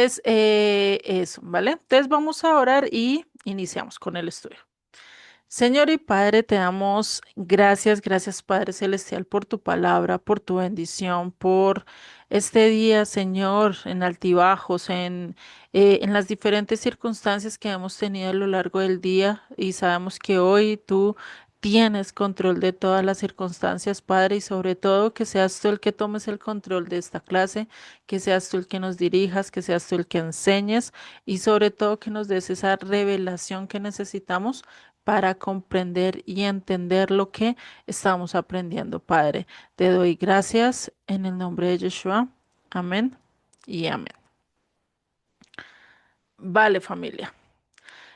Entonces, eso, ¿vale? Entonces vamos a orar y iniciamos con el estudio. Señor y Padre, te damos gracias, gracias Padre Celestial por tu palabra, por tu bendición, por este día, Señor, en altibajos, en las diferentes circunstancias que hemos tenido a lo largo del día y sabemos que hoy tú tienes control de todas las circunstancias, Padre, y sobre todo que seas tú el que tomes el control de esta clase, que seas tú el que nos dirijas, que seas tú el que enseñes y sobre todo que nos des esa revelación que necesitamos para comprender y entender lo que estamos aprendiendo, Padre. Te doy gracias en el nombre de Yeshua. Amén y amén. Vale, familia.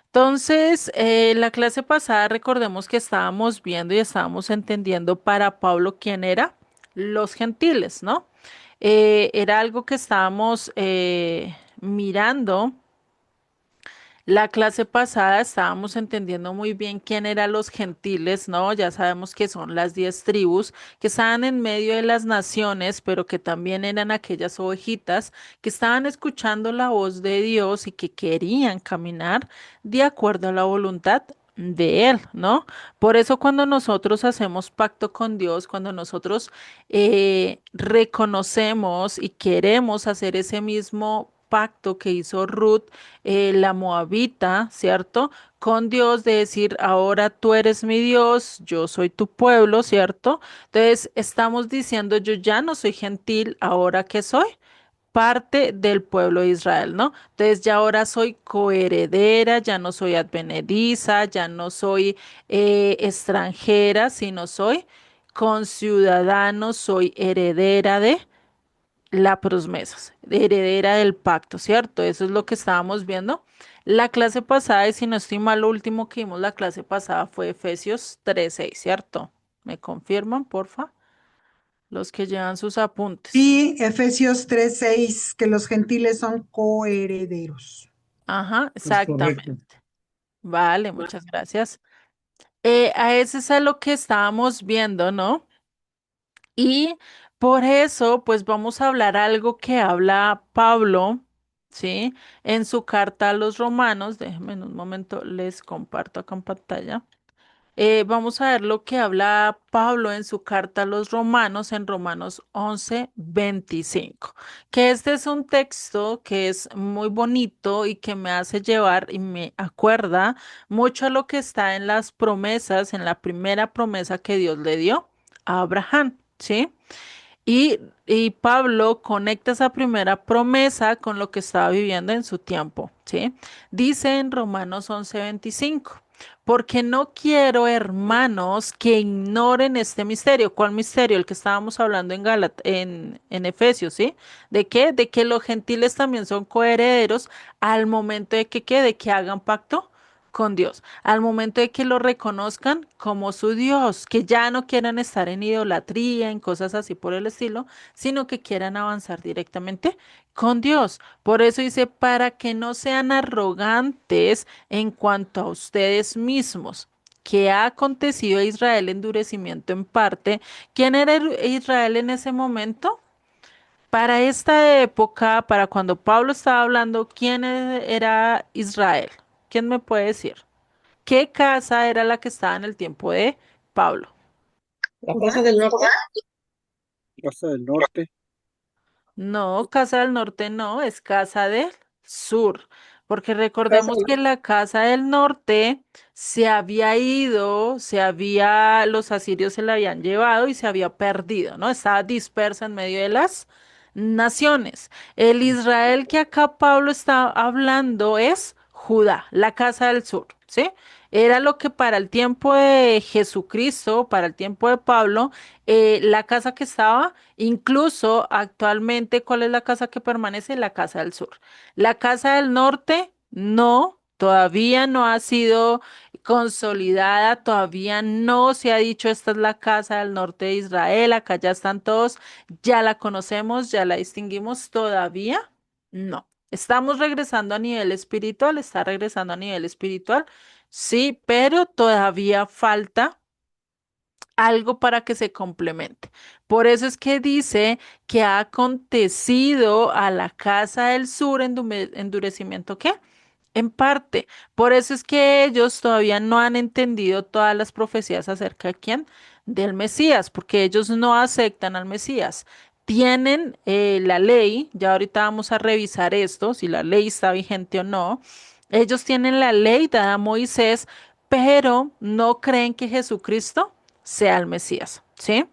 Entonces, la clase pasada recordemos que estábamos viendo y estábamos entendiendo para Pablo quién era los gentiles, ¿no? Era algo que estábamos mirando. La clase pasada estábamos entendiendo muy bien quién eran los gentiles, ¿no? Ya sabemos que son las 10 tribus que estaban en medio de las naciones, pero que también eran aquellas ovejitas que estaban escuchando la voz de Dios y que querían caminar de acuerdo a la voluntad de Él, ¿no? Por eso cuando nosotros hacemos pacto con Dios, cuando nosotros reconocemos y queremos hacer ese mismo pacto que hizo Ruth, la moabita, ¿cierto? Con Dios de decir, ahora tú eres mi Dios, yo soy tu pueblo, ¿cierto? Entonces estamos diciendo, yo ya no soy gentil, ahora que soy parte del pueblo de Israel, ¿no? Entonces ya ahora soy coheredera, ya no soy advenediza, ya no soy extranjera, sino soy conciudadano, soy heredera de la promesas, heredera del pacto, ¿cierto? Eso es lo que estábamos viendo. La clase pasada, y si no estoy mal, lo último que vimos la clase pasada fue Efesios 3:6, ¿cierto? ¿Me confirman, porfa? Los que llevan sus apuntes. Sí, Efesios 3:6, que los gentiles son coherederos. Ajá, Es correcto. exactamente. Vale, muchas gracias. A ese es a lo que estábamos viendo, ¿no? Y por eso, pues vamos a hablar algo que habla Pablo, ¿sí? En su carta a los romanos. Déjenme en un momento, les comparto acá en pantalla. Vamos a ver lo que habla Pablo en su carta a los romanos, en Romanos 11:25, que este es un texto que es muy bonito y que me hace llevar y me acuerda mucho a lo que está en las promesas, en la primera promesa que Dios le dio a Abraham, ¿sí? Y Pablo conecta esa primera promesa con lo que estaba viviendo en su tiempo, ¿sí? Dice en Romanos 11:25, porque no quiero, hermanos, que ignoren este misterio. ¿Cuál misterio? El que estábamos hablando en Efesios, ¿sí? ¿De qué? De que los gentiles también son coherederos al momento de que, ¿qué? De que hagan pacto con Dios, al momento de que lo reconozcan como su Dios, que ya no quieran estar en idolatría, en cosas así por el estilo, sino que quieran avanzar directamente con Dios. Por eso dice, para que no sean arrogantes en cuanto a ustedes mismos. ¿Que ha acontecido a Israel endurecimiento en parte? ¿Quién era Israel en ese momento? Para esta época, para cuando Pablo estaba hablando, ¿quién era Israel? ¿Quién me puede decir? ¿Qué casa era la que estaba en el tiempo de Pablo? La Casa del Norte. Casa del Norte. No, Casa del Norte no, es Casa del Sur, porque Casa recordemos del que la Casa del Norte se había ido, los asirios se la habían llevado y se había perdido, ¿no? Estaba dispersa en medio de las naciones. El Israel que acá Pablo está hablando es Judá, la Casa del Sur, ¿sí? Era lo que para el tiempo de Jesucristo, para el tiempo de Pablo, la casa que estaba. Incluso actualmente, ¿cuál es la casa que permanece? La casa del sur. La casa del norte, no, todavía no ha sido consolidada, todavía no se ha dicho esta es la casa del norte de Israel, acá ya están todos, ya la conocemos, ya la distinguimos, todavía no. Estamos regresando a nivel espiritual, está regresando a nivel espiritual, sí, pero todavía falta algo para que se complemente. Por eso es que dice que ha acontecido a la casa del sur endurecimiento, ¿qué? En parte. Por eso es que ellos todavía no han entendido todas las profecías acerca de quién, del Mesías, porque ellos no aceptan al Mesías. Tienen la ley, ya ahorita vamos a revisar esto, si la ley está vigente o no. Ellos tienen la ley dada a Moisés, pero no creen que Jesucristo sea el Mesías, ¿sí?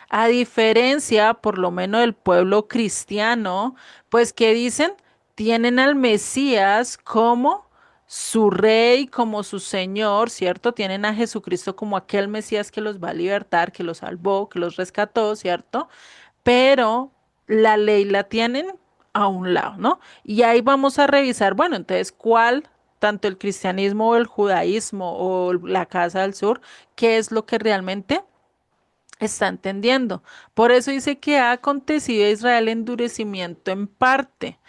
A diferencia, por lo menos del pueblo cristiano, pues ¿qué dicen? Tienen al Mesías como su rey, como su señor, ¿cierto? Tienen a Jesucristo como aquel Mesías que los va a libertar, que los salvó, que los rescató, ¿cierto? Pero la ley la tienen a un lado, ¿no? Y ahí vamos a revisar, bueno, entonces, ¿cuál, tanto el cristianismo o el judaísmo o la Casa del Sur, qué es lo que realmente está entendiendo? Por eso dice que ha acontecido a Israel endurecimiento en parte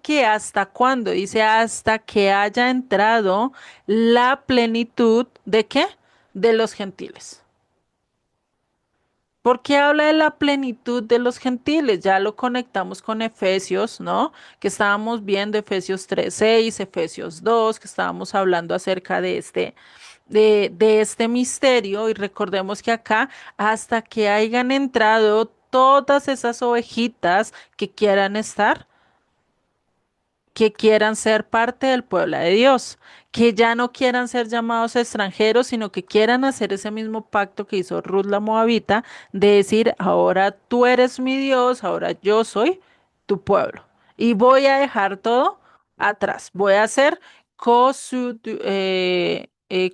que hasta cuándo, dice hasta que haya entrado la plenitud de qué? De los gentiles. ¿Por qué habla de la plenitud de los gentiles? Ya lo conectamos con Efesios, ¿no? Que estábamos viendo Efesios 3:6, Efesios 2, que estábamos hablando acerca de de este misterio. Y recordemos que acá, hasta que hayan entrado todas esas ovejitas que quieran estar, que quieran ser parte del pueblo de Dios, que ya no quieran ser llamados extranjeros, sino que quieran hacer ese mismo pacto que hizo Ruth la Moabita, de decir, ahora tú eres mi Dios, ahora yo soy tu pueblo. Y voy a dejar todo atrás. Voy a ser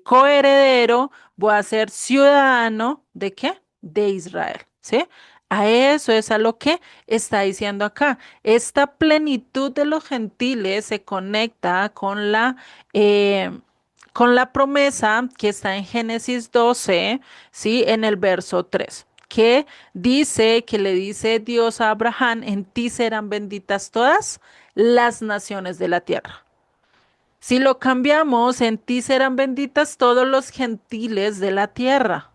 coheredero, voy a ser ciudadano ¿de qué? De Israel, ¿sí? A eso es a lo que está diciendo acá. Esta plenitud de los gentiles se conecta eh, con la promesa que está en Génesis 12, ¿sí? En el verso 3, que dice, que le dice Dios a Abraham, en ti serán benditas todas las naciones de la tierra. Si lo cambiamos, en ti serán benditas todos los gentiles de la tierra.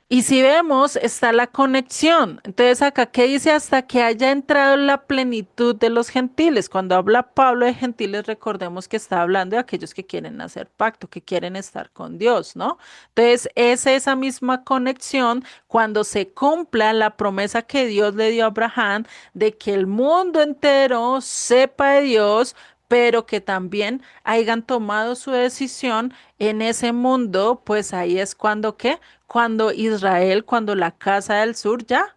Y si vemos, está la conexión. Entonces, acá, ¿qué dice? Hasta que haya entrado la plenitud de los gentiles. Cuando habla Pablo de gentiles, recordemos que está hablando de aquellos que quieren hacer pacto, que quieren estar con Dios, ¿no? Entonces, es esa misma conexión cuando se cumpla la promesa que Dios le dio a Abraham de que el mundo entero sepa de Dios, pero que también hayan tomado su decisión en ese mundo, pues ahí es cuando, ¿qué? Cuando Israel, cuando la casa del sur ya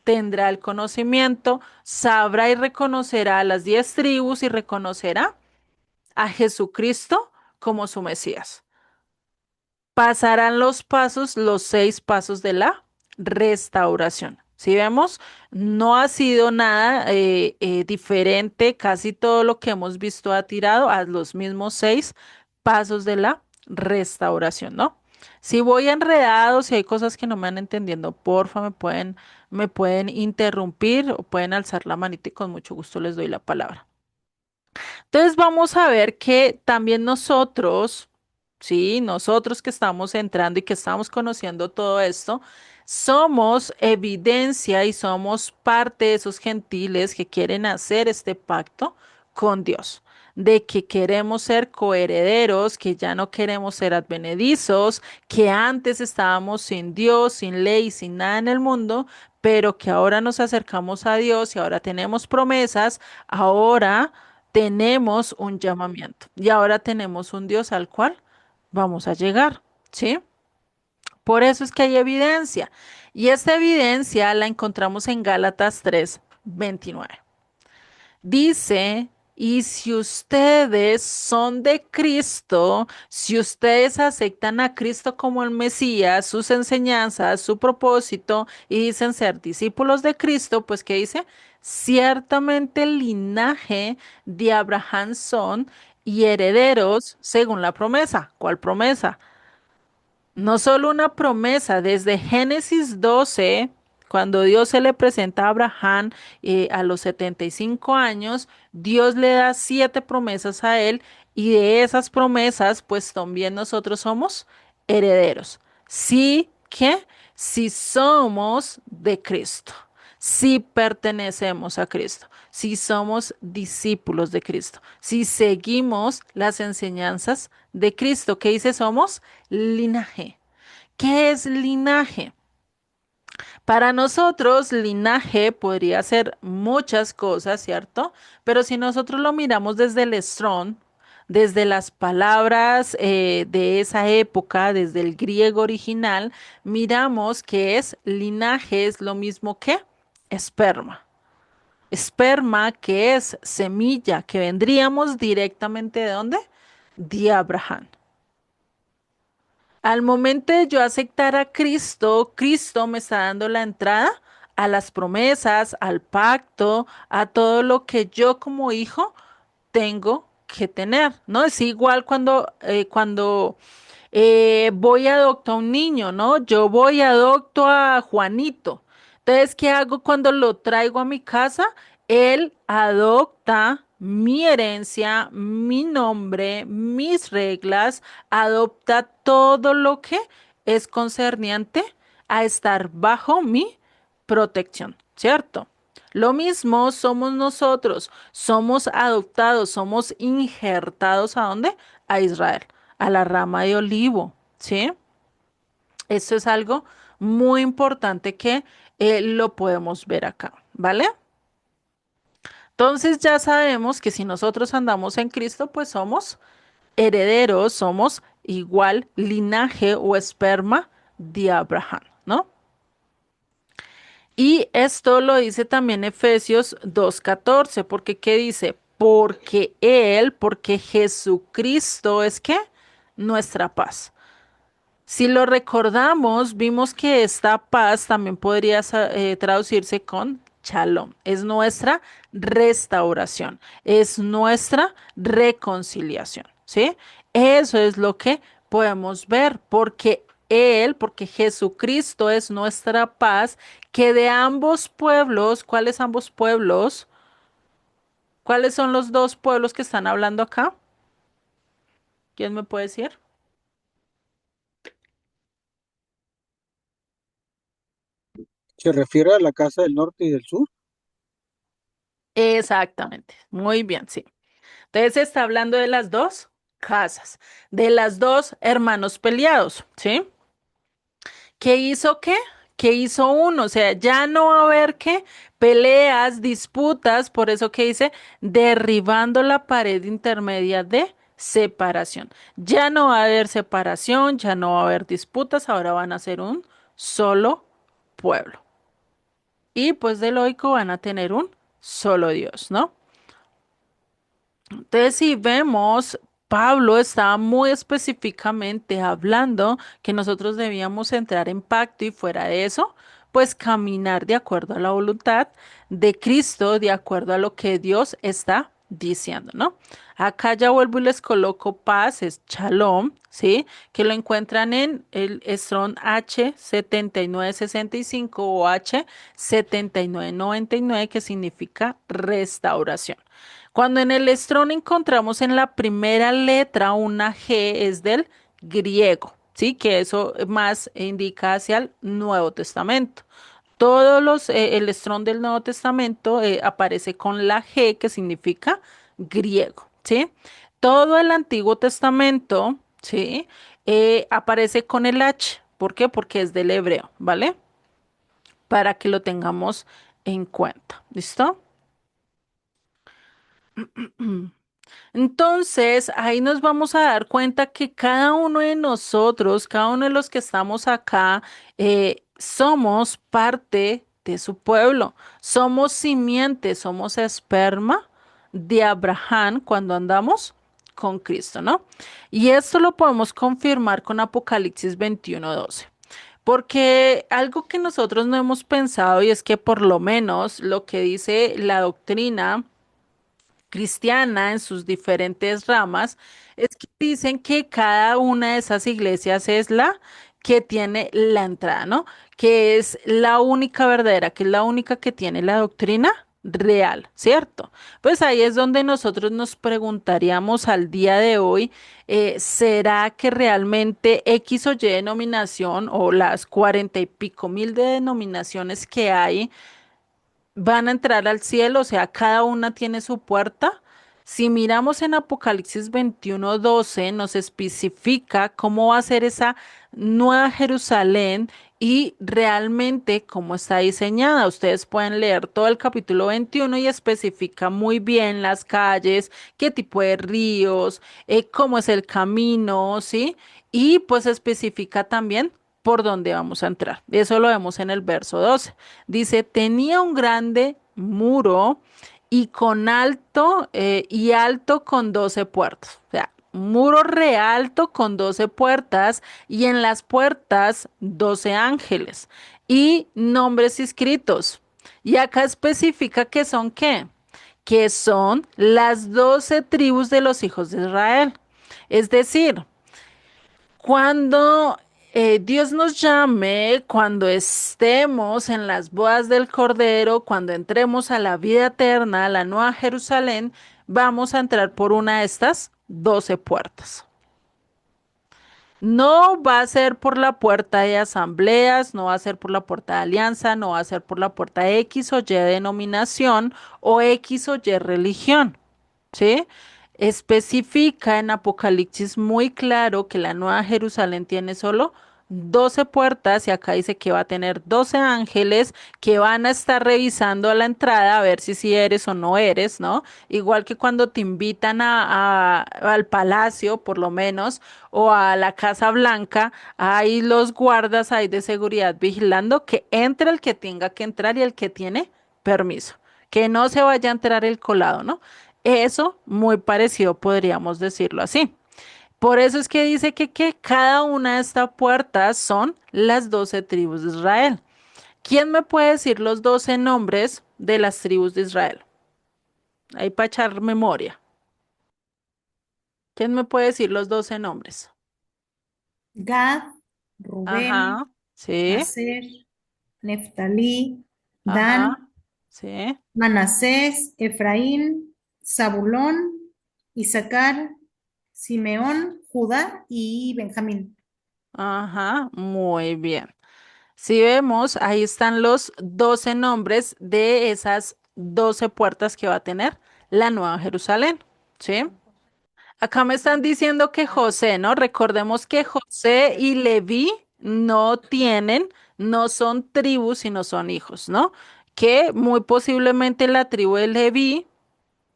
tendrá el conocimiento, sabrá y reconocerá a las 10 tribus y reconocerá a Jesucristo como su Mesías. Pasarán los pasos, los 6 pasos de la restauración. Si vemos, no ha sido nada diferente, casi todo lo que hemos visto ha tirado a los mismos 6 pasos de la restauración, ¿no? Si voy enredado, si hay cosas que no me van entendiendo, porfa, me pueden interrumpir o pueden alzar la manita y con mucho gusto les doy la palabra. Entonces vamos a ver que también nosotros, sí, nosotros que estamos entrando y que estamos conociendo todo esto, somos evidencia y somos parte de esos gentiles que quieren hacer este pacto con Dios, de que queremos ser coherederos, que ya no queremos ser advenedizos, que antes estábamos sin Dios, sin ley, sin nada en el mundo, pero que ahora nos acercamos a Dios y ahora tenemos promesas, ahora tenemos un llamamiento y ahora tenemos un Dios al cual vamos a llegar, ¿sí? Por eso es que hay evidencia y esta evidencia la encontramos en Gálatas 3:29. Dice, y si ustedes son de Cristo, si ustedes aceptan a Cristo como el Mesías, sus enseñanzas, su propósito y dicen ser discípulos de Cristo, pues ¿qué dice? Ciertamente el linaje de Abraham son y herederos según la promesa. ¿Cuál promesa? No solo una promesa, desde Génesis 12, cuando Dios se le presenta a Abraham a los 75 años, Dios le da 7 promesas a él y de esas promesas, pues también nosotros somos herederos. Sí que si somos de Cristo, si pertenecemos a Cristo, si somos discípulos de Cristo, si seguimos las enseñanzas de Cristo, ¿qué dice? Somos linaje. ¿Qué es linaje? Para nosotros, linaje podría ser muchas cosas, ¿cierto? Pero si nosotros lo miramos desde el Strong, desde las palabras de esa época, desde el griego original, miramos que es linaje, es lo mismo que esperma. Esperma, que es semilla, que vendríamos directamente ¿de dónde? De Abraham. Al momento de yo aceptar a Cristo, Cristo me está dando la entrada a las promesas, al pacto, a todo lo que yo como hijo tengo que tener, ¿no? Es igual cuando voy a adoptar a un niño, ¿no? Yo voy a adopto a Juanito. Entonces, ¿qué hago cuando lo traigo a mi casa? Él adopta mi herencia, mi nombre, mis reglas, adopta todo lo que es concerniente a estar bajo mi protección, ¿cierto? Lo mismo somos nosotros, somos adoptados, somos injertados ¿a dónde? A Israel, a la rama de olivo, ¿sí? Esto es algo muy importante que lo podemos ver acá, ¿vale? Entonces ya sabemos que si nosotros andamos en Cristo, pues somos herederos, somos igual linaje o esperma de Abraham, ¿no? Y esto lo dice también Efesios 2:14, porque ¿qué dice? Porque Jesucristo es que nuestra paz. Si lo recordamos, vimos que esta paz también podría traducirse con shalom. Es nuestra restauración, es nuestra reconciliación, ¿sí? Eso es lo que podemos ver, porque Jesucristo es nuestra paz, que de ambos pueblos, ¿cuáles ambos pueblos? ¿Cuáles son los dos pueblos que están hablando acá? ¿Quién me puede decir? Se refiere a la casa del norte y del sur. Exactamente, muy bien, sí. Entonces se está hablando de las dos casas, de las dos hermanos peleados, ¿sí? ¿Qué hizo qué? ¿Qué hizo uno? O sea, ya no va a haber qué peleas, disputas, por eso que dice derribando la pared intermedia de separación. Ya no va a haber separación, ya no va a haber disputas, ahora van a ser un solo pueblo. Y pues de lógico van a tener un solo Dios, ¿no? Entonces, si vemos, Pablo estaba muy específicamente hablando que nosotros debíamos entrar en pacto y fuera de eso, pues caminar de acuerdo a la voluntad de Cristo, de acuerdo a lo que Dios está diciendo, ¿no? Acá ya vuelvo y les coloco paz, es shalom, ¿sí? Que lo encuentran en el Strong H7965 o H7999, que significa restauración. Cuando en el Strong encontramos en la primera letra una G, es del griego, ¿sí? Que eso más indica hacia el Nuevo Testamento. El Strong del Nuevo Testamento aparece con la G, que significa griego, ¿sí? Todo el Antiguo Testamento, ¿sí? Aparece con el H. ¿Por qué? Porque es del hebreo, ¿vale? Para que lo tengamos en cuenta. ¿Listo? Entonces, ahí nos vamos a dar cuenta que cada uno de nosotros, cada uno de los que estamos acá, somos parte de su pueblo. Somos simiente, somos esperma de Abraham cuando andamos con Cristo, ¿no? Y esto lo podemos confirmar con Apocalipsis 21:12. Porque algo que nosotros no hemos pensado y es que por lo menos lo que dice la doctrina cristiana en sus diferentes ramas, es que dicen que cada una de esas iglesias es la que tiene la entrada, ¿no? Que es la única verdadera, que es la única que tiene la doctrina real, ¿cierto? Pues ahí es donde nosotros nos preguntaríamos al día de hoy, ¿será que realmente X o Y denominación o las 40 y pico mil de denominaciones que hay van a entrar al cielo? O sea, cada una tiene su puerta. Si miramos en Apocalipsis 21:12, nos especifica cómo va a ser esa nueva Jerusalén y realmente cómo está diseñada. Ustedes pueden leer todo el capítulo 21 y especifica muy bien las calles, qué tipo de ríos, cómo es el camino, ¿sí? Y pues especifica también por dónde vamos a entrar. Eso lo vemos en el verso 12. Dice, tenía un grande muro y con alto y alto con 12 puertas. O sea, muro realto con 12 puertas y en las puertas 12 ángeles y nombres escritos. Y acá especifica que son qué, que son las 12 tribus de los hijos de Israel. Es decir, cuando Dios nos llame, cuando estemos en las bodas del Cordero, cuando entremos a la vida eterna, a la Nueva Jerusalén, vamos a entrar por una de estas 12 puertas. No va a ser por la puerta de asambleas, no va a ser por la puerta de alianza, no va a ser por la puerta de X o Y denominación o X o Y religión. ¿Sí? Especifica en Apocalipsis muy claro que la Nueva Jerusalén tiene solo 12 puertas y acá dice que va a tener 12 ángeles que van a estar revisando a la entrada a ver si eres o no eres, ¿no? Igual que cuando te invitan al palacio, por lo menos, o a la Casa Blanca, hay los guardas ahí de seguridad vigilando que entre el que tenga que entrar y el que tiene permiso, que no se vaya a entrar el colado, ¿no? Eso muy parecido podríamos decirlo así. Por eso es que dice que cada una de estas puertas son las 12 tribus de Israel. ¿Quién me puede decir los 12 nombres de las tribus de Israel? Ahí para echar memoria. ¿Quién me puede decir los 12 nombres? Gad, Rubén, Ajá, sí, Aser, Neftalí, ajá, Dan, sí, Manasés, Efraín, Zabulón, Isaacar, Simeón, Judá y Benjamín. ajá, muy bien. Si vemos, ahí están los 12 nombres de esas 12 puertas que va a tener la Nueva Jerusalén, ¿sí? Acá me están diciendo que José, ¿no? Recordemos que José y Leví no tienen, no son tribus, sino son hijos, ¿no? Que muy posiblemente la tribu de Leví,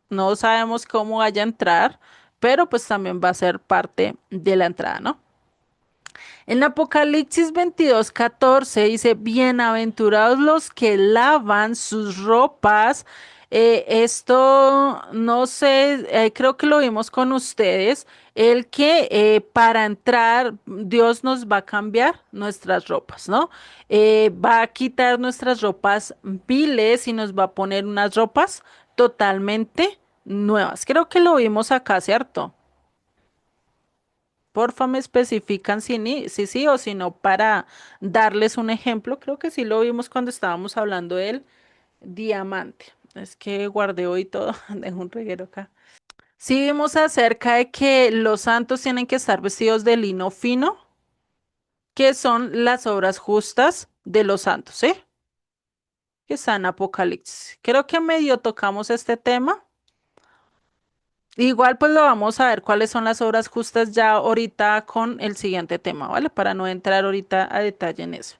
no sabemos cómo vaya a entrar, pero pues también va a ser parte de la entrada, ¿no? En Apocalipsis 22:14 dice, bienaventurados los que lavan sus ropas. Esto, no sé, creo que lo vimos con ustedes, el que para entrar Dios nos va a cambiar nuestras ropas, ¿no? Va a quitar nuestras ropas viles y nos va a poner unas ropas totalmente nuevas. Creo que lo vimos acá, ¿cierto? Porfa, me especifican si sí o si no para darles un ejemplo. Creo que sí lo vimos cuando estábamos hablando del diamante. Es que guardé hoy todo, dejo un reguero acá. Sí vimos acerca de que los santos tienen que estar vestidos de lino fino, que son las obras justas de los santos, ¿sí? Que está en Apocalipsis. Creo que medio tocamos este tema. Igual pues lo vamos a ver cuáles son las obras justas ya ahorita con el siguiente tema, ¿vale? Para no entrar ahorita a detalle en eso.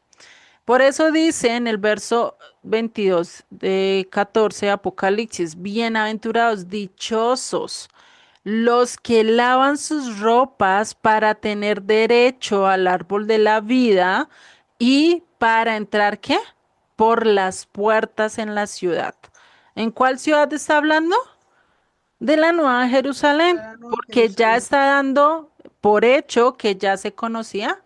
Por eso dice en el verso 22 de 14 de Apocalipsis, bienaventurados, dichosos los que lavan sus ropas para tener derecho al árbol de la vida y para entrar, ¿qué? Por las puertas en la ciudad. ¿En cuál ciudad está hablando? De la Nueva Jerusalén, La Nueva porque ya Jerusalén. está dando por hecho que ya se conocía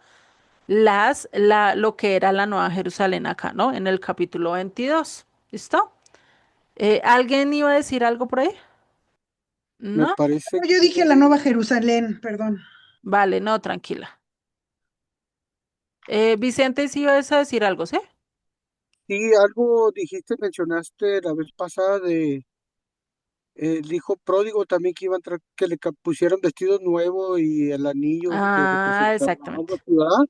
lo que era la Nueva Jerusalén acá, ¿no? En el capítulo 22. ¿Listo? ¿Alguien iba a decir algo por ahí? Me ¿No? parece No, yo dije la Nueva Jerusalén, perdón. Vale, no, tranquila. Vicente, sí ibas a decir algo, ¿sí? Sí, algo dijiste, mencionaste la vez pasada de el hijo pródigo también que iba a entrar, que pusieron vestido nuevo y el anillo que Ah, representaba algo exactamente. así, ¿verdad?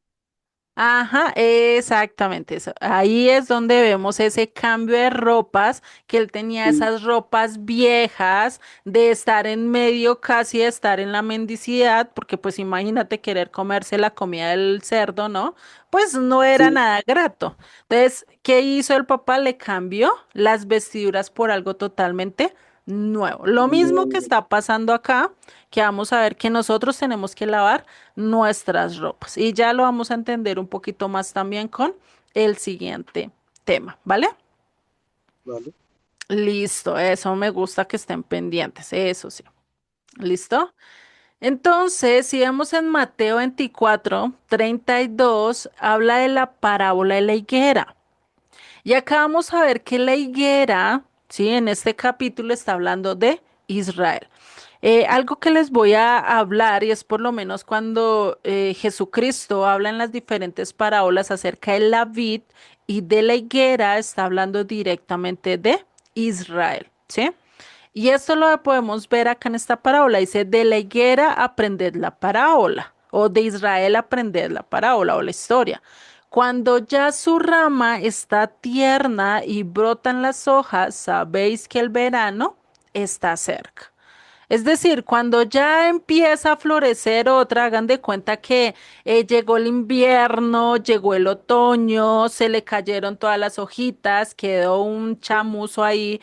Ajá, exactamente eso. Ahí es donde vemos ese cambio de ropas, que él tenía Sí, esas ropas viejas, de estar en medio casi de estar en la mendicidad, porque pues imagínate querer comerse la comida del cerdo, ¿no? Pues no era sí, nada grato. Entonces, ¿qué hizo el papá? Le cambió las vestiduras por algo totalmente nuevo. Lo mismo que nuevo, está pasando acá, que vamos a ver que nosotros tenemos que lavar nuestras ropas. Y ya lo vamos a entender un poquito más también con el siguiente tema, ¿vale? ¿vale? Listo, eso me gusta que estén pendientes, eso sí. ¿Listo? Entonces, si vemos en Mateo 24:32 habla de la parábola de la higuera. Y acá vamos a ver que la higuera, ¿sí? En este capítulo está hablando de Israel. Algo que les voy a hablar, y es por lo menos cuando Jesucristo habla en las diferentes parábolas acerca de la vid y de la higuera, está hablando directamente de Israel, ¿sí? Y esto lo podemos ver acá en esta parábola. Dice, de la higuera aprended la parábola, o de Israel aprended la parábola o la historia. Cuando ya su rama está tierna y brotan las hojas, sabéis que el verano está cerca. Es decir, cuando ya empieza a florecer otra, hagan de cuenta que llegó el invierno, llegó el otoño, se le cayeron todas las hojitas, quedó un chamuzo ahí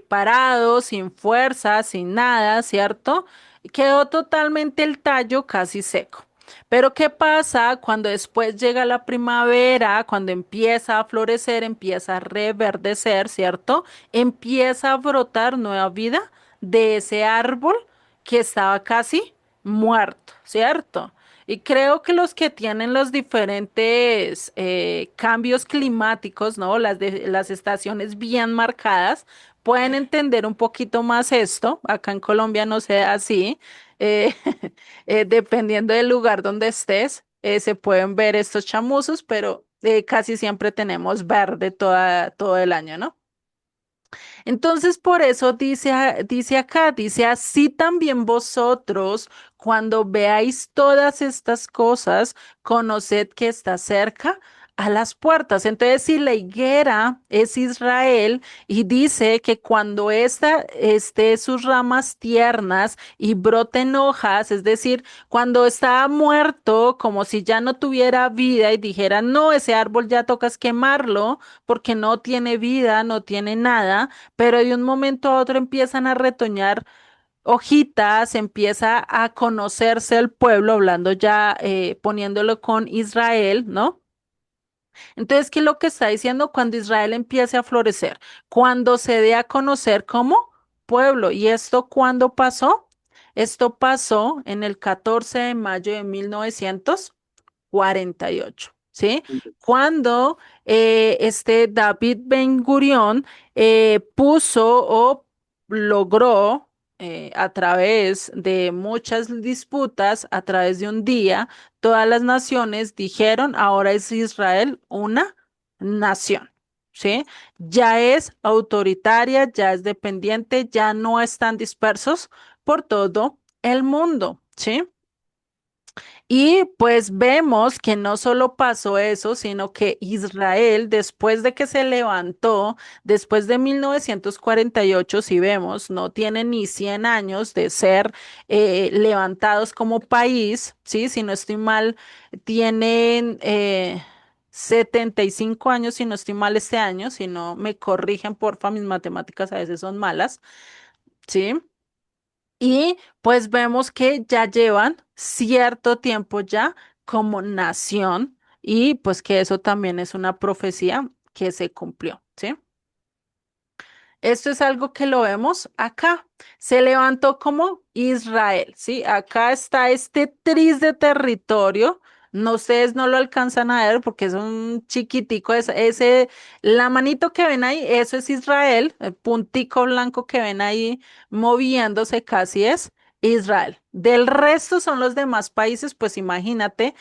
parado, sin fuerza, sin nada, ¿cierto? Quedó totalmente el tallo casi seco. Pero ¿qué pasa cuando después llega la primavera, cuando empieza a florecer, empieza a reverdecer, ¿cierto? Empieza a brotar nueva vida de ese árbol que estaba casi muerto, ¿cierto? Y creo que los que tienen los diferentes cambios climáticos, ¿no? Las estaciones bien marcadas, pueden entender un poquito más esto. Acá en Colombia no se da así. eh, dependiendo del lugar donde estés, se pueden ver estos chamuzos, pero casi siempre tenemos verde todo el año, ¿no? Entonces, por eso dice, dice acá, dice así también vosotros, cuando veáis todas estas cosas, conoced que está cerca a las puertas. Entonces, si la higuera es Israel y dice que cuando esta esté sus ramas tiernas y broten hojas, es decir, cuando está muerto, como si ya no tuviera vida y dijera, no, ese árbol ya tocas quemarlo porque no tiene vida, no tiene nada, pero de un momento a otro empiezan a retoñar hojitas, empieza a conocerse el pueblo, hablando ya, poniéndolo con Israel, ¿no? Entonces, ¿qué es lo que está diciendo? Cuando Israel empiece a florecer, cuando se dé a conocer como pueblo. ¿Y esto cuándo pasó? Esto pasó en el 14 de mayo de 1948, ¿sí? Cuando este David Ben Gurión puso o logró a través de muchas disputas, a través de un día, todas las naciones dijeron, ahora es Israel una nación, ¿sí? Ya es autoritaria, ya es dependiente, ya no están dispersos por todo el mundo, ¿sí? Y pues vemos que no solo pasó eso, sino que Israel, después de que se levantó, después de 1948, si vemos, no tiene ni 100 años de ser levantados como país, ¿sí? Si no estoy mal, tienen 75 años, si no estoy mal este año, si no me corrigen, porfa, mis matemáticas a veces son malas, ¿sí? Y pues vemos que ya llevan cierto tiempo ya como nación y pues que eso también es una profecía que se cumplió, ¿sí? Esto es algo que lo vemos acá. Se levantó como Israel, ¿sí? Acá está este tris de territorio. No, ustedes no lo alcanzan a ver porque es un chiquitico. La manito que ven ahí, eso es Israel. El puntico blanco que ven ahí moviéndose casi es Israel. Del resto son los demás países, pues imagínate.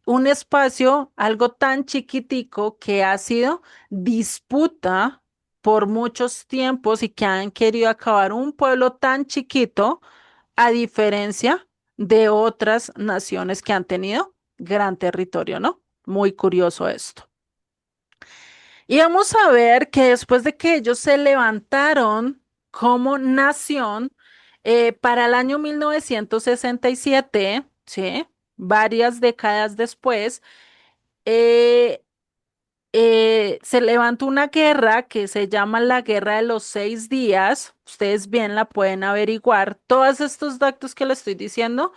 un espacio, algo tan chiquitico que ha sido disputa por muchos tiempos y que han querido acabar un pueblo tan chiquito, a diferencia de otras naciones que han tenido gran territorio, ¿no? Muy curioso esto. Y vamos a ver que después de que ellos se levantaron como nación, para el año 1967, ¿sí? Varias décadas después, eh, se levantó una guerra que se llama la Guerra de los 6 días. Ustedes bien la pueden averiguar. Todos estos datos que les estoy diciendo,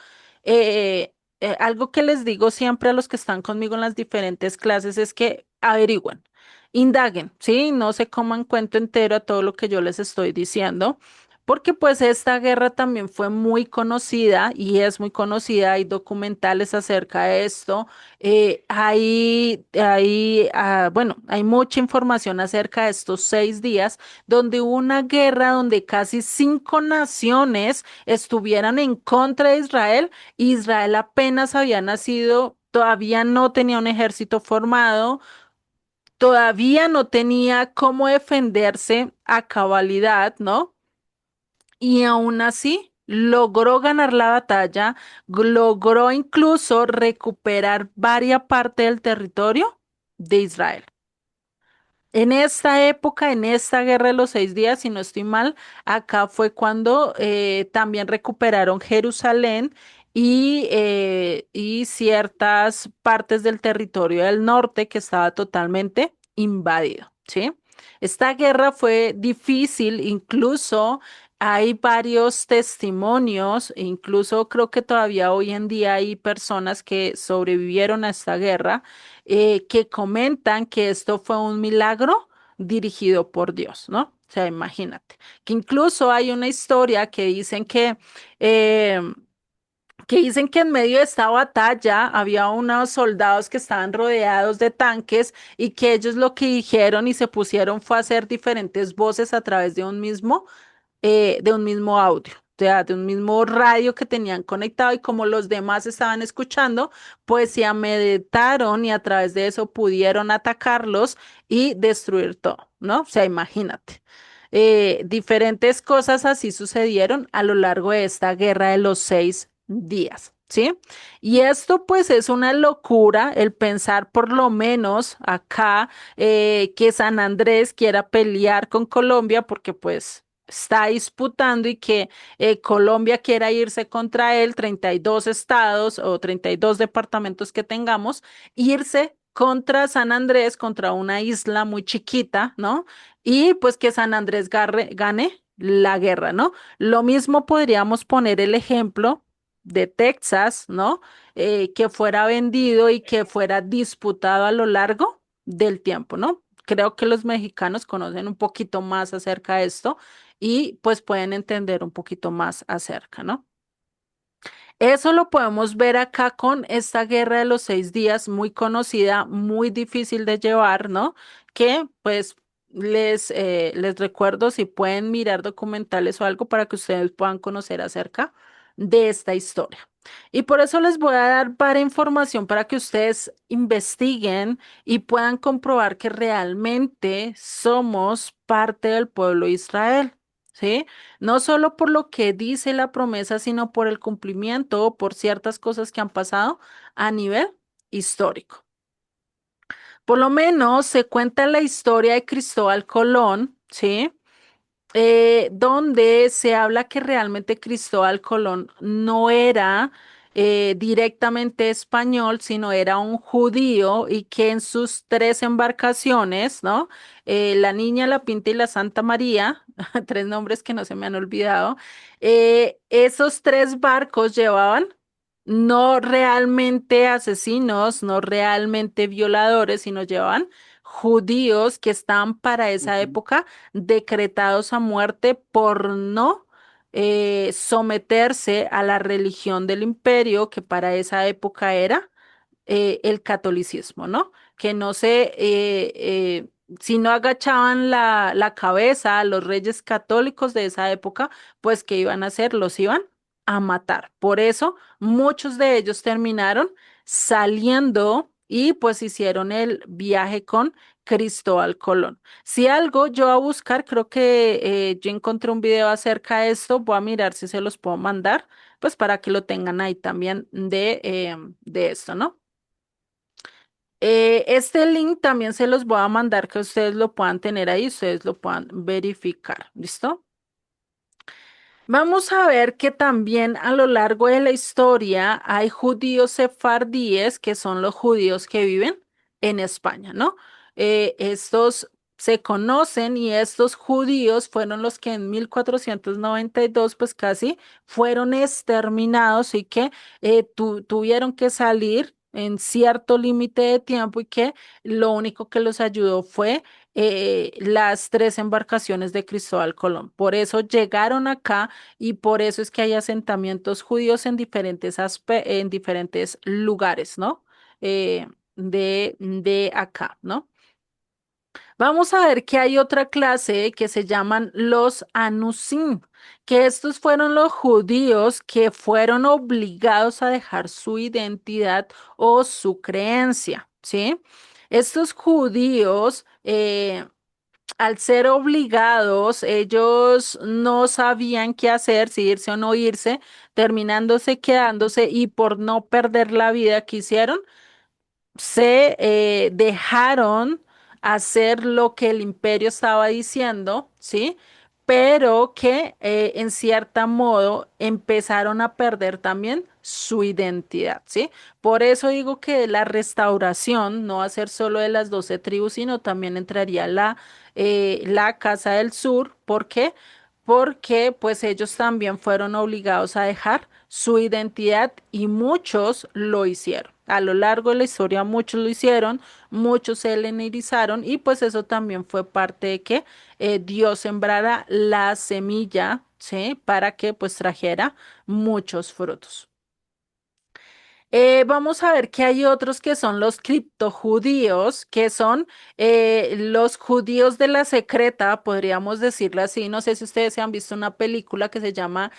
algo que les digo siempre a los que están conmigo en las diferentes clases es que averigüen, indaguen, ¿sí? No se coman cuento entero a todo lo que yo les estoy diciendo. Porque pues esta guerra también fue muy conocida y es muy conocida, hay documentales acerca de esto. Bueno, hay mucha información acerca de estos 6 días, donde hubo una guerra donde casi 5 naciones estuvieran en contra de Israel. Israel apenas había nacido, todavía no tenía un ejército formado, todavía no tenía cómo defenderse a cabalidad, ¿no? Y aún así logró ganar la batalla, logró incluso recuperar varias partes del territorio de Israel. En esta época, en esta guerra de los 6 días, si no estoy mal, acá fue cuando también recuperaron Jerusalén y ciertas partes del territorio del norte que estaba totalmente invadido, ¿sí? Esta guerra fue difícil, incluso hay varios testimonios, e incluso creo que todavía hoy en día hay personas que sobrevivieron a esta guerra, que comentan que esto fue un milagro dirigido por Dios, ¿no? O sea, imagínate, que incluso hay una historia eh, que dicen que en medio de esta batalla había unos soldados que estaban rodeados de tanques y que ellos lo que dijeron y se pusieron fue a hacer diferentes voces a través de un mismo audio, o sea, de un mismo radio que tenían conectado y como los demás estaban escuchando, pues se amedrentaron y a través de eso pudieron atacarlos y destruir todo, ¿no? O sea, imagínate. Diferentes cosas así sucedieron a lo largo de esta guerra de los 6 días. ¿Sí? Y esto pues es una locura el pensar por lo menos acá, que San Andrés quiera pelear con Colombia porque pues está disputando y que Colombia quiera irse contra él, 32 estados o 32 departamentos que tengamos, irse contra San Andrés, contra una isla muy chiquita, ¿no? Y pues que San Andrés gane la guerra, ¿no? Lo mismo podríamos poner el ejemplo de Texas, ¿no? Que fuera vendido y que fuera disputado a lo largo del tiempo, ¿no? Creo que los mexicanos conocen un poquito más acerca de esto y pues pueden entender un poquito más acerca, ¿no? Eso lo podemos ver acá con esta guerra de los 6 días, muy conocida, muy difícil de llevar, ¿no? Que pues les recuerdo si pueden mirar documentales o algo para que ustedes puedan conocer acerca de esta historia. Y por eso les voy a dar para información para que ustedes investiguen y puedan comprobar que realmente somos parte del pueblo de Israel. ¿Sí? No solo por lo que dice la promesa, sino por el cumplimiento o por ciertas cosas que han pasado a nivel histórico. Por lo menos se cuenta la historia de Cristóbal Colón, ¿sí? Donde se habla que realmente Cristóbal Colón no era directamente español, sino era un judío y que en sus 3 embarcaciones, ¿no? La Niña, la Pinta y la Santa María, 3 nombres que no se me han olvidado, esos 3 barcos llevaban no realmente asesinos, no realmente violadores, sino llevaban judíos que estaban para esa Ujú. época decretados a muerte por no someterse a la religión del imperio, que para esa época era el catolicismo, ¿no? Que no se, si no agachaban la cabeza a los reyes católicos de esa época, pues ¿qué iban a hacer? Los iban a matar. Por eso muchos de ellos terminaron saliendo y pues hicieron el viaje con Cristóbal Colón. Si algo yo a buscar, creo que yo encontré un video acerca de esto, voy a mirar si se los puedo mandar, pues para que lo tengan ahí también de esto, ¿no? Este link también se los voy a mandar que ustedes lo puedan tener ahí, ustedes lo puedan verificar, ¿listo? Vamos a ver que también a lo largo de la historia hay judíos sefardíes, que son los judíos que viven en España, ¿no? Estos se conocen y estos judíos fueron los que en 1492, pues casi fueron exterminados y que tuvieron que salir en cierto límite de tiempo y que lo único que los ayudó fue las tres embarcaciones de Cristóbal Colón. Por eso llegaron acá y por eso es que hay asentamientos judíos en en diferentes lugares, ¿no? De acá, ¿no? Vamos a ver que hay otra clase que se llaman los Anusim, que estos fueron los judíos que fueron obligados a dejar su identidad o su creencia, ¿sí? Estos judíos, al ser obligados, ellos no sabían qué hacer, si irse o no irse, terminándose quedándose y por no perder la vida que hicieron se dejaron hacer lo que el imperio estaba diciendo, ¿sí? Pero que en cierto modo empezaron a perder también su identidad, ¿sí? Por eso digo que la restauración no va a ser solo de las 12 tribus, sino también entraría la Casa del Sur. ¿Por qué? Porque pues ellos también fueron obligados a dejar su identidad y muchos lo hicieron. A lo largo de la historia muchos lo hicieron, muchos se helenizaron y pues eso también fue parte de que Dios sembrara la semilla, ¿sí? Para que pues trajera muchos frutos. Vamos a ver que hay otros que son los criptojudíos, que son los judíos de la secreta, podríamos decirlo así. No sé si ustedes se han visto una película que se llama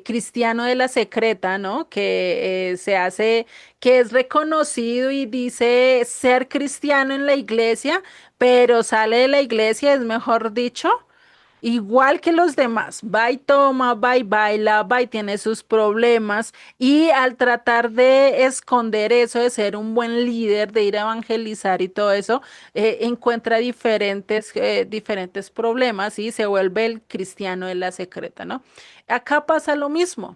Cristiano de la Secreta, ¿no? Que se hace, que es reconocido y dice ser cristiano en la iglesia, pero sale de la iglesia, es mejor dicho. Igual que los demás, va y toma, va y baila, va y tiene sus problemas y al tratar de esconder eso, de ser un buen líder, de ir a evangelizar y todo eso, encuentra diferentes problemas y se vuelve el cristiano de la secreta, ¿no? Acá pasa lo mismo.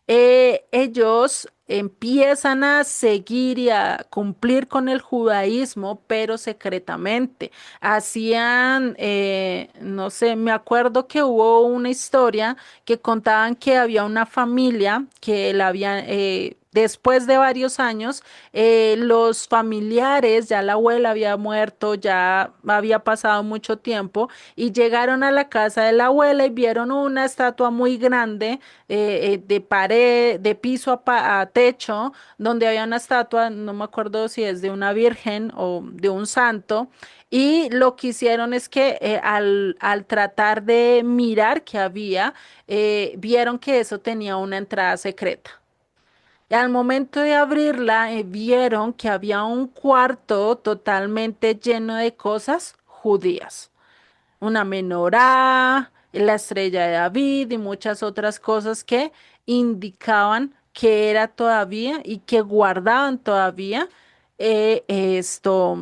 Ellos empiezan a seguir y a cumplir con el judaísmo, pero secretamente. Hacían, no sé, me acuerdo que hubo una historia que contaban que había una familia que la habían, después de varios años, los familiares, ya la abuela había muerto, ya había pasado mucho tiempo, y llegaron a la casa de la abuela y vieron una estatua muy grande de pared, de piso a techo, donde había una estatua, no me acuerdo si es de una virgen o de un santo, y lo que hicieron es que al tratar de mirar qué había, vieron que eso tenía una entrada secreta. Y al momento de abrirla, vieron que había un cuarto totalmente lleno de cosas judías, una menorá, la estrella de David y muchas otras cosas que indicaban que era todavía y que guardaban todavía esto,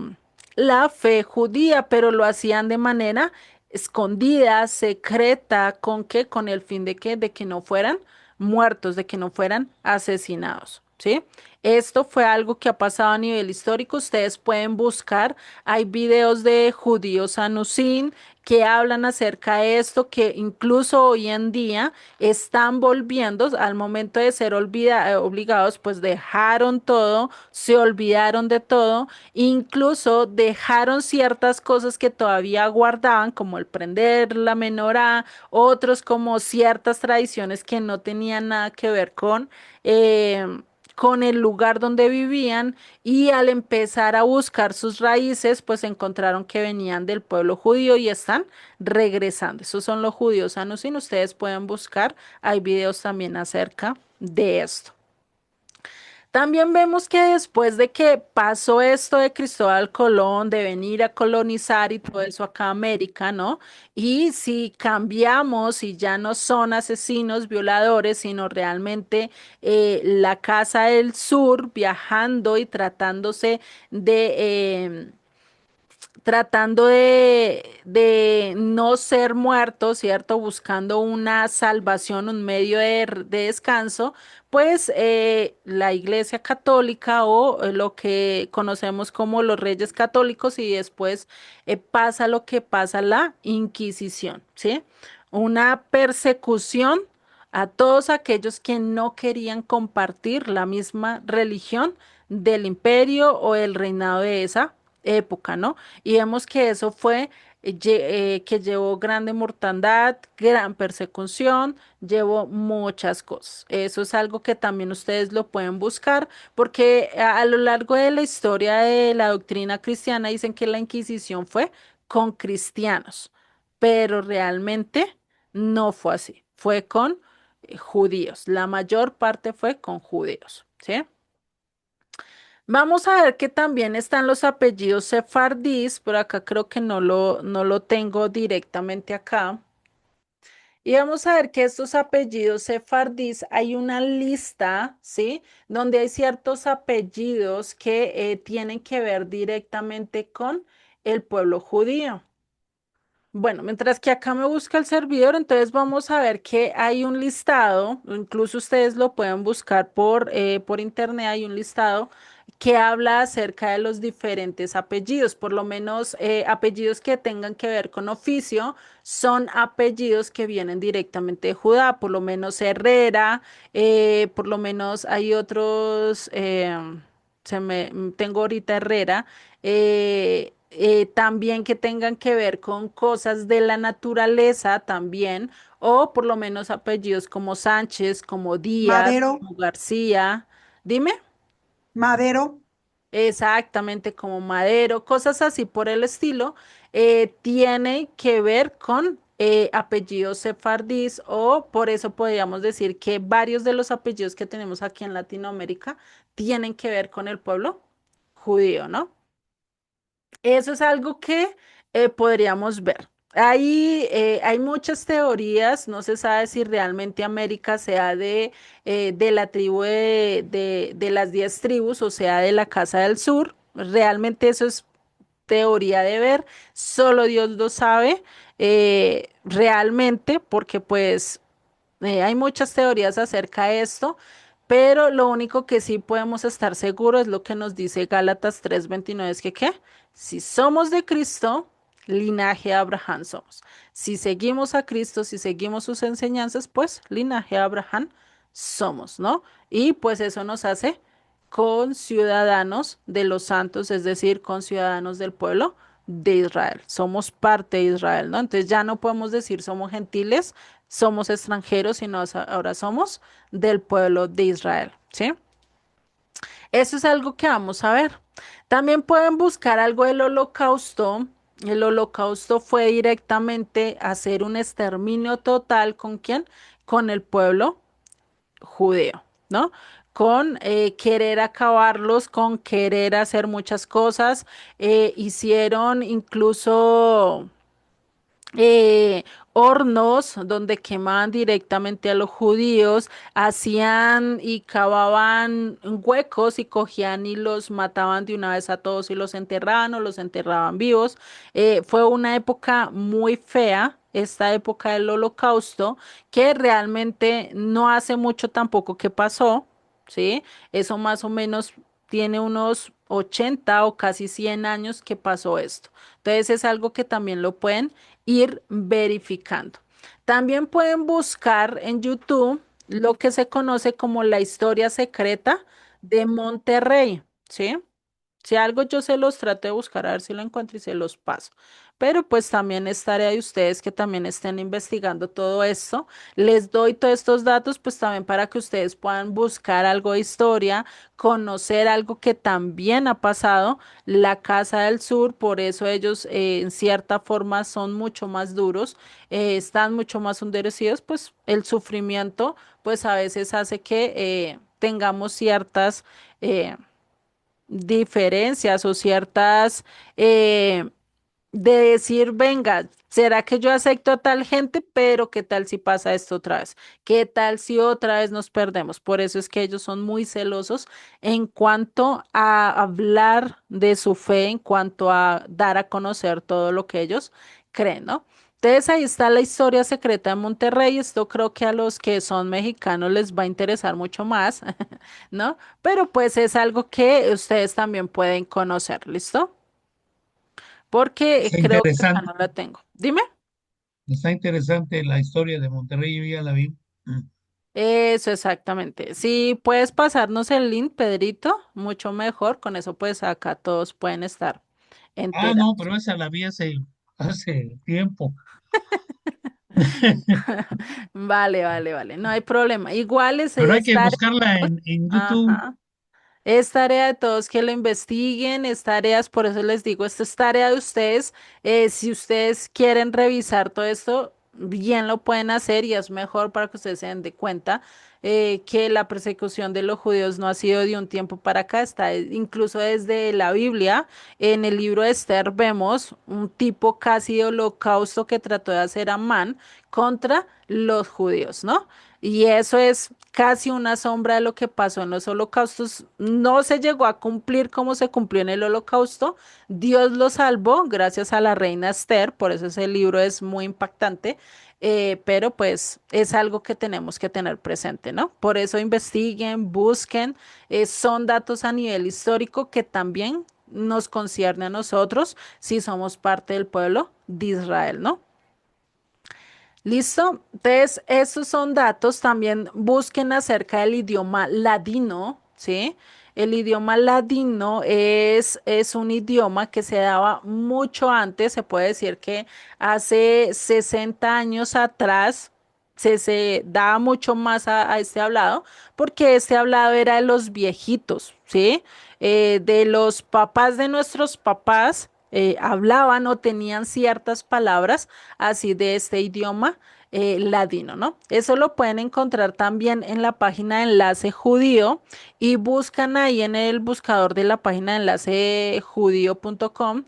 la fe judía, pero lo hacían de manera escondida, secreta, ¿con qué? Con el fin de que no fueran muertos, de que no fueran asesinados, ¿sí? Esto fue algo que ha pasado a nivel histórico. Ustedes pueden buscar, hay videos de judíos Anusim que hablan acerca de esto, que incluso hoy en día están volviendo al momento de ser obligados, pues dejaron todo, se olvidaron de todo, incluso dejaron ciertas cosas que todavía guardaban, como el prender la menorá, otros como ciertas tradiciones que no tenían nada que ver con el lugar donde vivían y al empezar a buscar sus raíces, pues encontraron que venían del pueblo judío y están regresando. Esos son los judíos sanusin. Ustedes pueden buscar, hay videos también acerca de esto. También vemos que después de que pasó esto de Cristóbal Colón, de venir a colonizar y todo eso acá a América, ¿no? Y si cambiamos y ya no son asesinos, violadores, sino realmente la Casa del Sur viajando y tratando de no ser muertos, ¿cierto? Buscando una salvación, un medio de descanso, pues la Iglesia Católica o lo que conocemos como los Reyes Católicos y después pasa lo que pasa la Inquisición, ¿sí? Una persecución a todos aquellos que no querían compartir la misma religión del imperio o el reinado de esa época, ¿no? Y vemos que eso fue que llevó grande mortandad, gran persecución, llevó muchas cosas. Eso es algo que también ustedes lo pueden buscar, porque a lo largo de la historia de la doctrina cristiana dicen que la Inquisición fue con cristianos, pero realmente no fue así, fue con judíos. La mayor parte fue con judíos, ¿sí? Vamos a ver que también están los apellidos sefardíes, por acá creo que no lo tengo directamente acá. Y vamos a ver que estos apellidos sefardíes hay una lista, ¿sí? Donde hay ciertos apellidos que tienen que ver directamente con el pueblo judío. Bueno, mientras que acá me busca el servidor, entonces vamos a ver que hay un listado, incluso ustedes lo pueden buscar por internet, hay un listado que habla acerca de los diferentes apellidos, por lo menos apellidos que tengan que ver con oficio, son apellidos que vienen directamente de Judá, por lo menos Herrera, por lo menos hay otros, tengo ahorita Herrera. También que tengan que ver con cosas de la naturaleza también, o por lo menos apellidos como Sánchez, como Díaz, Madero, como García. Dime. Madero, Exactamente, como Madero, cosas así por el estilo, tiene que ver con apellidos sefardíes o por eso podríamos decir que varios de los apellidos que tenemos aquí en Latinoamérica tienen que ver con el pueblo judío, ¿no? Eso es algo que podríamos ver. Hay muchas teorías, no se sabe si realmente América sea de la tribu de las 10 tribus o sea de la Casa del Sur. Realmente eso es teoría de ver, solo Dios lo sabe realmente, porque pues hay muchas teorías acerca de esto, pero lo único que sí podemos estar seguros es lo que nos dice Gálatas 3:29, es que ¿qué? Si somos de Cristo, linaje de Abraham somos. Si seguimos a Cristo, si seguimos sus enseñanzas, pues linaje de Abraham somos, ¿no? Y pues eso nos hace con ciudadanos de los santos, es decir, con ciudadanos del pueblo de Israel. Somos parte de Israel, ¿no? Entonces ya no podemos decir somos gentiles, somos extranjeros, sino ahora somos del pueblo de Israel, ¿sí? Eso es algo que vamos a ver. También pueden buscar algo del holocausto. El holocausto fue directamente hacer un exterminio total ¿con quién? Con el pueblo judeo, ¿no? Con querer acabarlos, con querer hacer muchas cosas. Hicieron incluso hornos donde quemaban directamente a los judíos, hacían y cavaban huecos y cogían y los mataban de una vez a todos y los enterraban o los enterraban vivos. Fue una época muy fea. Esta época del holocausto, que realmente no hace mucho tampoco que pasó, ¿sí? Eso más o menos tiene unos 80 o casi 100 años que pasó esto. Entonces es algo que también lo pueden ir verificando. También pueden buscar en YouTube lo que se conoce como la historia secreta de Monterrey, ¿sí? Si algo yo se los trato de buscar a ver si lo encuentro y se los paso. Pero pues también es tarea de ustedes que también estén investigando todo esto. Les doy todos estos datos pues también para que ustedes puedan buscar algo de historia, conocer algo que también ha pasado, la Casa del Sur, por eso ellos en cierta forma son mucho más duros, están mucho más endurecidos, pues el sufrimiento pues a veces hace que tengamos ciertas eh, diferencias o ciertas eh, de decir, venga, ¿será que yo acepto a tal gente? Pero ¿qué tal si pasa esto otra vez? ¿Qué tal si otra vez nos perdemos? Por eso es que ellos son muy celosos en cuanto a hablar de su fe, en cuanto a dar a conocer todo lo que ellos creen, ¿no? Entonces ahí está la historia secreta de Monterrey. Esto creo que a los que son mexicanos les va a interesar mucho más, ¿no? Pero pues es algo que ustedes también pueden conocer, ¿listo? Porque Está creo que acá interesante, no la tengo. Dime. está interesante la historia de Monterrey, yo ya la vi. Eso exactamente. Si puedes pasarnos el link, Pedrito, mucho mejor. Con eso pues acá todos pueden estar Ah, no, enterados. pero esa la vi hace tiempo. Vale, vale, vale. No hay problema. Igual es Pero hay que estar. buscarla en YouTube. Ajá. Es tarea de todos que lo investiguen, es tareas, por eso les digo, esto es tarea de ustedes. Si ustedes quieren revisar todo esto, bien lo pueden hacer y es mejor para que ustedes se den de cuenta que la persecución de los judíos no ha sido de un tiempo para acá, está incluso desde la Biblia. En el libro de Esther vemos un tipo casi de holocausto que trató de hacer Amán contra los judíos, ¿no? Y eso es casi una sombra de lo que pasó en los holocaustos. No se llegó a cumplir como se cumplió en el holocausto. Dios lo salvó gracias a la reina Esther, por eso ese libro es muy impactante, pero pues es algo que tenemos que tener presente, ¿no? Por eso investiguen, busquen, son datos a nivel histórico que también nos concierne a nosotros si somos parte del pueblo de Israel, ¿no? ¿Listo? Entonces, esos son datos. También busquen acerca del idioma ladino, ¿sí? El idioma ladino es un idioma que se daba mucho antes, se puede decir que hace 60 años atrás se daba mucho más a este hablado, porque este hablado era de los viejitos, ¿sí? De los papás de nuestros papás. Hablaban o tenían ciertas palabras así de este idioma ladino, ¿no? Eso lo pueden encontrar también en la página de Enlace Judío y buscan ahí en el buscador de la página de enlacejudío.com